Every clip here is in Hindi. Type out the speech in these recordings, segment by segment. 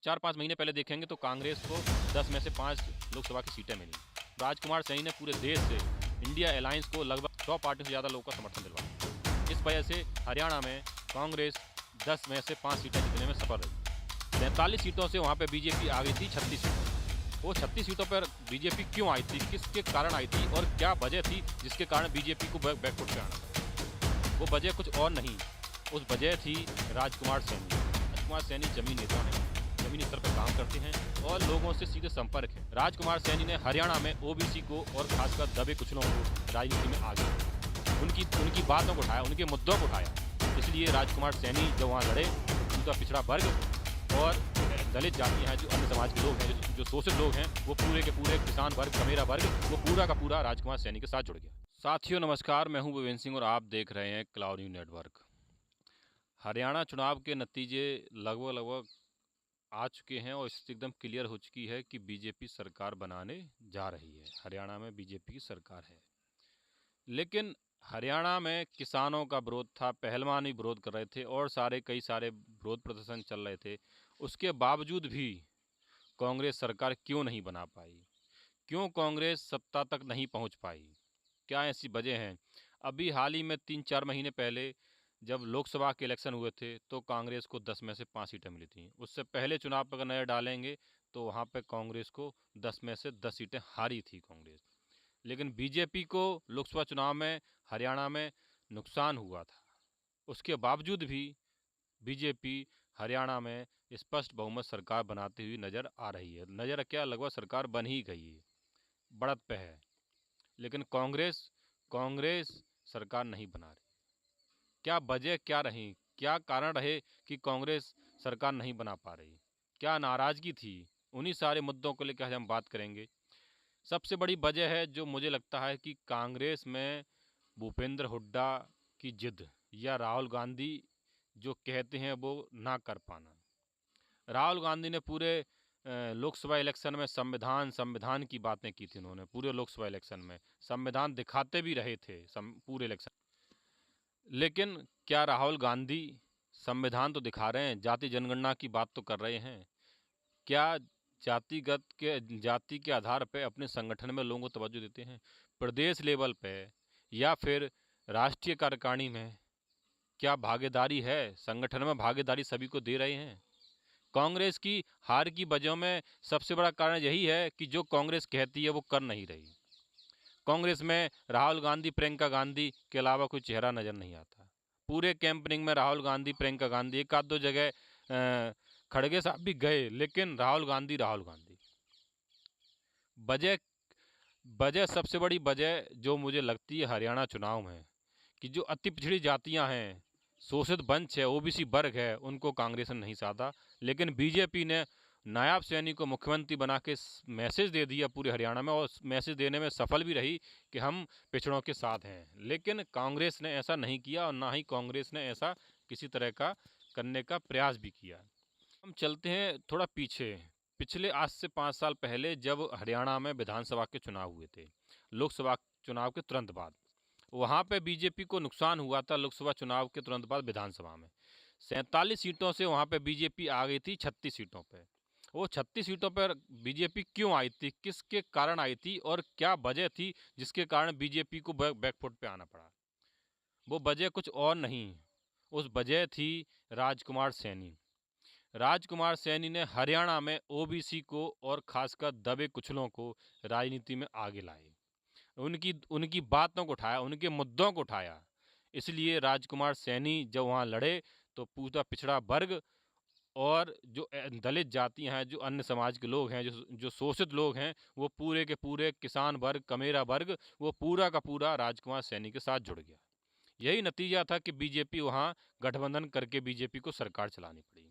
4-5 महीने पहले देखेंगे तो कांग्रेस को 10 में से 5 लोकसभा की सीटें मिली। राजकुमार सैनी ने पूरे देश से इंडिया अलायंस को लगभग 100 पार्टियों से ज़्यादा लोगों का समर्थन दिलवाया। इस वजह से हरियाणा में कांग्रेस 10 में से 5 सीटें जीतने में सफल रही। 43 सीटों से वहाँ पर बीजेपी आ गई थी 36 सीटों। वो 36 सीटों पर बीजेपी क्यों आई थी, किसके कारण आई थी और क्या वजह थी जिसके कारण बीजेपी को बैकफुट पे आना पड़ा? वो वजह कुछ और नहीं, उस वजह थी राजकुमार सैनी। राजकुमार सैनी जमीन नेता हैं, जमीनी स्तर पर काम करते हैं और लोगों से सीधे संपर्क है। राजकुमार सैनी ने हरियाणा में ओबीसी को और खासकर दबे कुचलों को राजनीति में आगे उनकी बातों को उठाया, उनके मुद्दों को उठाया। इसलिए राजकुमार सैनी जब वहाँ लड़े तो उनका पिछड़ा वर्ग और दलित जातियाँ हैं, जो अन्य समाज के लोग हैं, जो शोषित लोग हैं, वो पूरे के पूरे किसान वर्ग, कमेरा वर्ग, वो पूरा का पूरा राजकुमार सैनी के साथ जुड़ गया। साथियों नमस्कार, मैं हूं विवेन सिंह और आप देख रहे हैं क्लाउड न्यूज़ नेटवर्क। हरियाणा चुनाव के नतीजे लगभग आ चुके हैं और स्थिति एकदम क्लियर हो चुकी है कि बीजेपी सरकार बनाने जा रही है। हरियाणा में बीजेपी की सरकार है, लेकिन हरियाणा में किसानों का विरोध था, पहलवान भी विरोध कर रहे थे और कई सारे विरोध प्रदर्शन चल रहे थे। उसके बावजूद भी कांग्रेस सरकार क्यों नहीं बना पाई, क्यों कांग्रेस सत्ता तक नहीं पहुंच पाई, क्या ऐसी वजह हैं? अभी हाल ही में 3-4 महीने पहले जब लोकसभा के इलेक्शन हुए थे तो कांग्रेस को 10 में से 5 सीटें मिली थी। उससे पहले चुनाव पर अगर नज़र डालेंगे तो वहाँ पे कांग्रेस को 10 में से 10 सीटें हारी थी कांग्रेस। लेकिन बीजेपी को लोकसभा चुनाव में हरियाणा में नुकसान हुआ था। उसके बावजूद भी बीजेपी हरियाणा में स्पष्ट बहुमत सरकार बनाती हुई नज़र आ रही है। नज़र क्या, लगभग सरकार बन ही गई है, बढ़त पे है। लेकिन कांग्रेस सरकार नहीं बना रही। क्या वजह क्या रही, क्या कारण रहे कि कांग्रेस सरकार नहीं बना पा रही? क्या नाराज़गी थी? उन्हीं सारे मुद्दों को लेकर आज हम बात करेंगे। सबसे बड़ी वजह है जो मुझे लगता है कि कांग्रेस में भूपेंद्र हुड्डा की जिद या राहुल गांधी जो कहते हैं वो ना कर पाना। राहुल गांधी ने पूरे लोकसभा इलेक्शन में संविधान की बातें की थी। उन्होंने पूरे लोकसभा इलेक्शन में संविधान दिखाते भी रहे थे पूरे इलेक्शन। लेकिन क्या राहुल गांधी संविधान तो दिखा रहे हैं, जाति जनगणना की बात तो कर रहे हैं, क्या जाति के आधार पे अपने संगठन में लोगों को तवज्जो देते हैं? प्रदेश लेवल पे या फिर राष्ट्रीय कार्यकारिणी में क्या भागीदारी है? संगठन में भागीदारी सभी को दे रहे हैं? कांग्रेस की हार की वजह में सबसे बड़ा कारण यही है कि जो कांग्रेस कहती है वो कर नहीं रही। कांग्रेस में राहुल गांधी, प्रियंका गांधी के अलावा कोई चेहरा नज़र नहीं आता। पूरे कैंपेनिंग में राहुल गांधी, प्रियंका गांधी, एक आध दो जगह खड़गे साहब भी गए, लेकिन राहुल गांधी वजह वजह सबसे बड़ी वजह जो मुझे लगती है हरियाणा चुनाव में कि जो अति पिछड़ी जातियां हैं, शोषित वंश है, ओबीसी वर्ग है, उनको कांग्रेस ने नहीं साधा। लेकिन बीजेपी ने नायब सैनी को मुख्यमंत्री बना के मैसेज दे दिया पूरे हरियाणा में और मैसेज देने में सफल भी रही कि हम पिछड़ों के साथ हैं। लेकिन कांग्रेस ने ऐसा नहीं किया और ना ही कांग्रेस ने ऐसा किसी तरह का करने का प्रयास भी किया। हम चलते हैं थोड़ा पीछे, पिछले आज से 5 साल पहले जब हरियाणा में विधानसभा के चुनाव हुए थे, लोकसभा चुनाव के तुरंत बाद वहाँ पे बीजेपी को नुकसान हुआ था। लोकसभा चुनाव के तुरंत बाद विधानसभा में 47 सीटों से वहाँ पे बीजेपी आ गई थी 36 सीटों पे। वो 36 सीटों पर बीजेपी क्यों आई थी, किसके कारण आई थी और क्या वजह थी जिसके कारण बीजेपी को बैकफुट पे आना पड़ा? वो वजह कुछ और नहीं, उस वजह थी राजकुमार सैनी। राजकुमार सैनी ने हरियाणा में ओबीसी को और खासकर दबे कुचलों को राजनीति में आगे लाए, उनकी उनकी बातों को उठाया, उनके मुद्दों को उठाया। इसलिए राजकुमार सैनी जब वहाँ लड़े तो पूरा पिछड़ा वर्ग और जो दलित जातियाँ हैं, जो अन्य समाज के लोग हैं, जो शोषित लोग हैं, वो पूरे के पूरे किसान वर्ग, कमेरा वर्ग, वो पूरा का पूरा राजकुमार सैनी के साथ जुड़ गया। यही नतीजा था कि बीजेपी वहाँ गठबंधन करके बीजेपी को सरकार चलानी पड़ी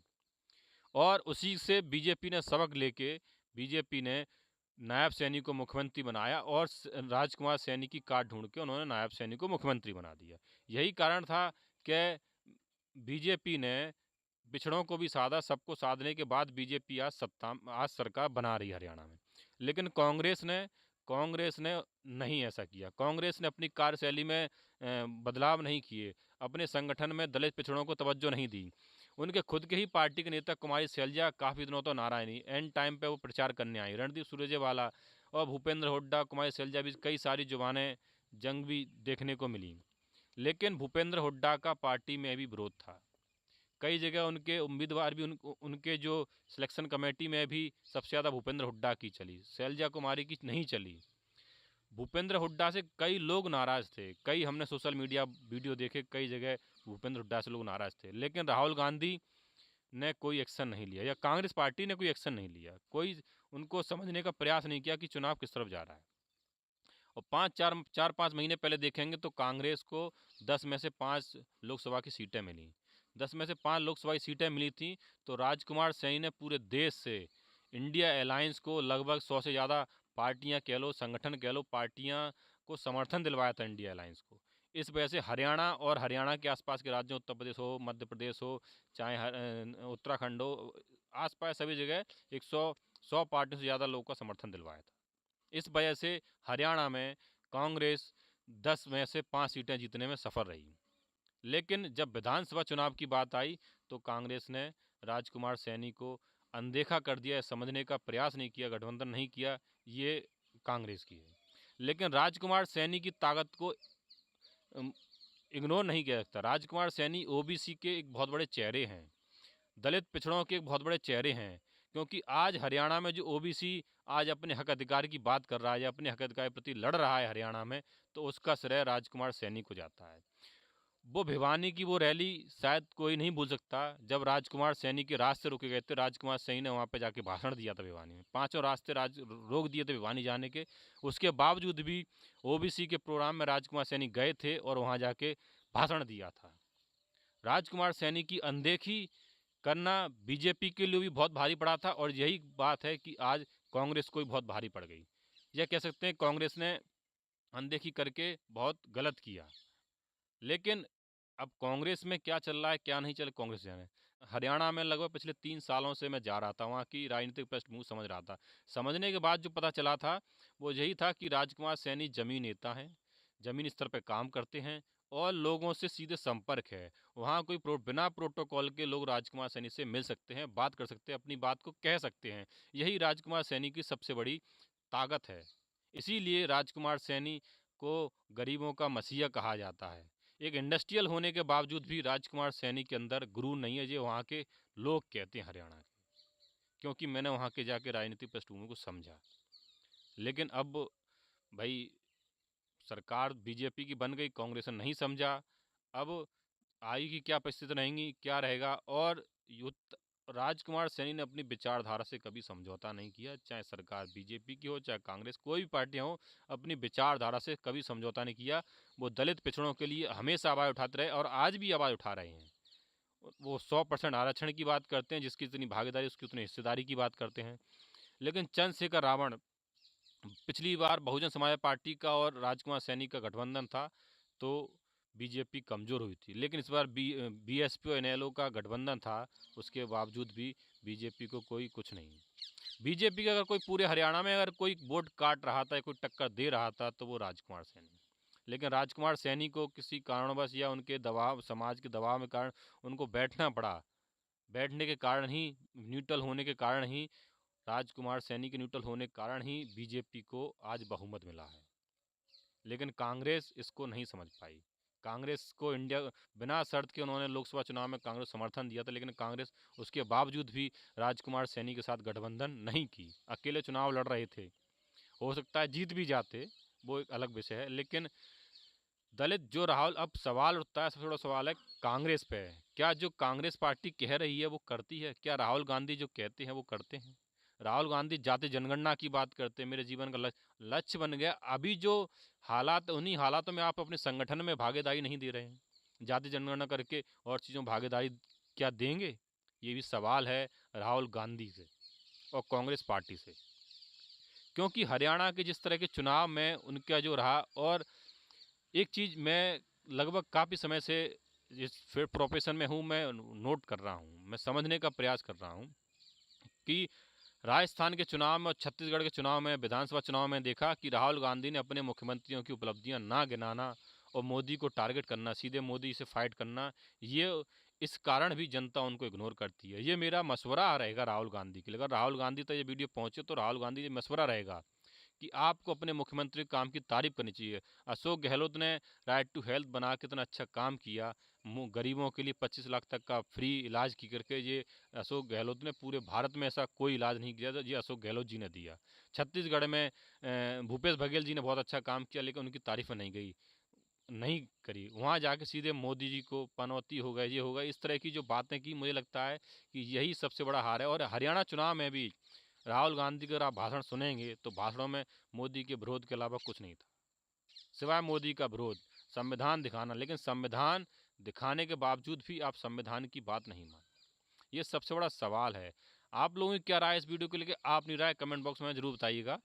और उसी से बीजेपी ने सबक लेके बीजेपी ने नायब सैनी को मुख्यमंत्री बनाया और राजकुमार सैनी की काट ढूंढ के उन्होंने नायब सैनी को मुख्यमंत्री बना दिया। यही कारण था कि बीजेपी ने पिछड़ों को भी साधा, सबको साधने के बाद बीजेपी आज सरकार बना रही है हरियाणा में। लेकिन कांग्रेस ने नहीं ऐसा किया। कांग्रेस ने अपनी कार्यशैली में बदलाव नहीं किए, अपने संगठन में दलित पिछड़ों को तवज्जो नहीं दी। उनके खुद के ही पार्टी के नेता कुमारी शैलजा काफ़ी दिनों तो नाराज नहीं, एंड टाइम पे वो प्रचार करने आई। रणदीप सुरजेवाला और भूपेंद्र हुड्डा, कुमारी शैलजा भी कई सारी जुबानें जंग भी देखने को मिली, लेकिन भूपेंद्र हुड्डा का पार्टी में भी विरोध था। कई जगह उनके उम्मीदवार भी उनके जो सिलेक्शन कमेटी में भी सबसे ज़्यादा भूपेंद्र हुड्डा की चली, शैलजा कुमारी की नहीं चली। भूपेंद्र हुड्डा से कई लोग नाराज़ थे, कई हमने सोशल मीडिया वीडियो देखे, कई जगह भूपेंद्र हुड्डा से लोग नाराज़ थे, लेकिन राहुल गांधी ने कोई एक्शन नहीं लिया या कांग्रेस पार्टी ने कोई एक्शन नहीं लिया, कोई उनको समझने का प्रयास नहीं किया कि चुनाव किस तरफ जा रहा है। और 4-5 महीने पहले देखेंगे तो कांग्रेस को 10 में से 5 लोकसभा की सीटें मिली। 10 में से 5 लोकसभा की सीटें मिली थी तो राजकुमार सैनी ने पूरे देश से इंडिया अलायंस को लगभग 100 से ज़्यादा पार्टियां कह लो, संगठन कह लो, पार्टियां को समर्थन दिलवाया था इंडिया अलायंस को। इस वजह से हरियाणा और हरियाणा के आसपास के राज्यों, उत्तर प्रदेश हो, मध्य प्रदेश हो, चाहे उत्तराखंड हो, आसपास सभी जगह 100 पार्टियों से ज़्यादा लोगों का समर्थन दिलवाया था। इस वजह से हरियाणा में कांग्रेस 10 में से 5 सीटें जीतने में सफल रही। लेकिन जब विधानसभा चुनाव की बात आई तो कांग्रेस ने राजकुमार सैनी को अनदेखा कर दिया, समझने का प्रयास नहीं किया, गठबंधन नहीं किया, ये कांग्रेस की है। लेकिन राजकुमार सैनी की ताकत को इग्नोर नहीं किया सकता। राजकुमार सैनी ओबीसी के एक बहुत बड़े चेहरे हैं, दलित पिछड़ों के एक बहुत बड़े चेहरे हैं, क्योंकि आज हरियाणा में जो ओबीसी आज अपने हक अधिकार की बात कर रहा है या अपने हक अधिकार के प्रति लड़ रहा है हरियाणा में, तो उसका श्रेय राजकुमार सैनी को जाता है। वो भिवानी की वो रैली शायद कोई नहीं भूल सकता, जब राजकुमार सैनी के रास्ते रोके गए थे। राजकुमार सैनी ने वहाँ पे जाके भाषण दिया था भिवानी में, 5 रास्ते रोक दिए थे भिवानी जाने के। उसके बावजूद भी ओबीसी के प्रोग्राम में राजकुमार सैनी गए थे और वहाँ जाके भाषण दिया था। राजकुमार सैनी की अनदेखी करना बीजेपी के लिए भी बहुत भारी पड़ा था, और यही बात है कि आज कांग्रेस को भी बहुत भारी पड़ गई। यह कह सकते हैं कांग्रेस ने अनदेखी करके बहुत गलत किया। लेकिन अब कांग्रेस में क्या चल रहा है, क्या नहीं चल, कांग्रेस जाने। हरियाणा में लगभग पिछले 3 सालों से मैं जा रहा था, वहाँ की राजनीतिक पृष्ठभूमि समझ रहा था। समझने के बाद जो पता चला था वो यही था कि राजकुमार सैनी जमीनी नेता हैं, जमीनी स्तर पर काम करते हैं और लोगों से सीधे संपर्क है। वहाँ कोई बिना प्रोटोकॉल के लोग राजकुमार सैनी से मिल सकते हैं, बात कर सकते हैं, अपनी बात को कह सकते हैं। यही राजकुमार सैनी की सबसे बड़ी ताकत है। इसीलिए राजकुमार सैनी को गरीबों का मसीहा कहा जाता है। एक इंडस्ट्रियल होने के बावजूद भी राजकुमार सैनी के अंदर गुरूर नहीं है, जो वहाँ के लोग कहते हैं हरियाणा के, क्योंकि मैंने वहाँ के जाके राजनीतिक पृष्ठभूमि को समझा। लेकिन अब भाई सरकार बीजेपी की बन गई, कांग्रेस ने नहीं समझा। अब आएगी क्या परिस्थिति रहेंगी, क्या रहेगा। और युद्ध राजकुमार सैनी ने अपनी विचारधारा से कभी समझौता नहीं किया, चाहे सरकार बीजेपी की हो चाहे कांग्रेस, कोई भी पार्टियां हो, अपनी विचारधारा से कभी समझौता नहीं किया। वो दलित पिछड़ों के लिए हमेशा आवाज़ उठाते रहे और आज भी आवाज़ उठा रहे हैं। वो 100% आरक्षण की बात करते हैं, जिसकी इतनी भागीदारी उसकी उतनी हिस्सेदारी की बात करते हैं। लेकिन चंद्रशेखर रावण, पिछली बार बहुजन समाज पार्टी का और राजकुमार सैनी का गठबंधन था तो बीजेपी कमज़ोर हुई थी, लेकिन इस बार बीएसपी और इनेलो का गठबंधन था, उसके बावजूद भी बीजेपी को कोई कुछ नहीं। बीजेपी का अगर कोई पूरे हरियाणा में अगर कोई वोट काट रहा था, कोई टक्कर दे रहा था, तो वो राजकुमार सैनी। लेकिन राजकुमार सैनी को किसी कारणवश या उनके दबाव, समाज के दबाव में कारण उनको बैठना पड़ा। बैठने के कारण ही, न्यूट्रल होने के कारण ही, राजकुमार सैनी के न्यूट्रल होने के कारण ही बीजेपी को आज बहुमत मिला है। लेकिन कांग्रेस इसको नहीं समझ पाई। कांग्रेस को इंडिया बिना शर्त के उन्होंने लोकसभा चुनाव में कांग्रेस समर्थन दिया था, लेकिन कांग्रेस उसके बावजूद भी राजकुमार सैनी के साथ गठबंधन नहीं की, अकेले चुनाव लड़ रहे थे। हो सकता है जीत भी जाते, वो एक अलग विषय है। लेकिन दलित जो राहुल, अब सवाल उठता है, सबसे बड़ा सवाल है कांग्रेस पे है। क्या जो कांग्रेस पार्टी कह रही है वो करती है? क्या राहुल गांधी जो कहते हैं वो करते हैं? राहुल गांधी जाति जनगणना की बात करते हैं, मेरे जीवन का लक्ष्य बन गया। अभी जो हालात, उन्हीं हालातों में आप अपने संगठन में भागीदारी नहीं दे रहे हैं। जाति जनगणना करके और चीज़ों भागीदारी क्या देंगे? ये भी सवाल है राहुल गांधी से और कांग्रेस पार्टी से, क्योंकि हरियाणा के जिस तरह के चुनाव में उनका जो रहा। और एक चीज़ मैं लगभग काफ़ी समय से जिस फिर प्रोफेशन में हूँ, मैं नोट कर रहा हूँ, मैं समझने का प्रयास कर रहा हूँ कि राजस्थान के चुनाव में और छत्तीसगढ़ के चुनाव में, विधानसभा चुनाव में देखा कि राहुल गांधी ने अपने मुख्यमंत्रियों की उपलब्धियां ना गिनाना और मोदी को टारगेट करना, सीधे मोदी से फाइट करना, ये इस कारण भी जनता उनको इग्नोर करती है। ये मेरा मशवरा रहेगा राहुल गांधी के लिए। अगर राहुल गांधी तक ये वीडियो पहुंचे तो राहुल गांधी ये मशवरा रहेगा कि आपको अपने मुख्यमंत्री के काम की तारीफ करनी चाहिए। अशोक गहलोत ने राइट टू हेल्थ बना के इतना अच्छा काम किया, गरीबों के लिए 25 लाख तक का फ्री इलाज की करके, ये अशोक गहलोत ने पूरे भारत में ऐसा कोई इलाज नहीं किया, ये अशोक गहलोत जी ने दिया। छत्तीसगढ़ में भूपेश बघेल जी ने बहुत अच्छा काम किया, लेकिन उनकी तारीफ नहीं करी। वहाँ जाके सीधे मोदी जी को पनौती हो गए, ये हो गए, इस तरह की जो बातें की, मुझे लगता है कि यही सबसे बड़ा हार है। और हरियाणा चुनाव में भी राहुल गांधी का अगर आप भाषण सुनेंगे तो भाषणों में मोदी के विरोध के अलावा कुछ नहीं था, सिवाय मोदी का विरोध, संविधान दिखाना। लेकिन संविधान दिखाने के बावजूद भी आप संविधान की बात नहीं मान, ये सबसे बड़ा सवाल है। आप लोगों की क्या राय है इस वीडियो को लेकर? आप अपनी राय कमेंट बॉक्स में जरूर बताइएगा।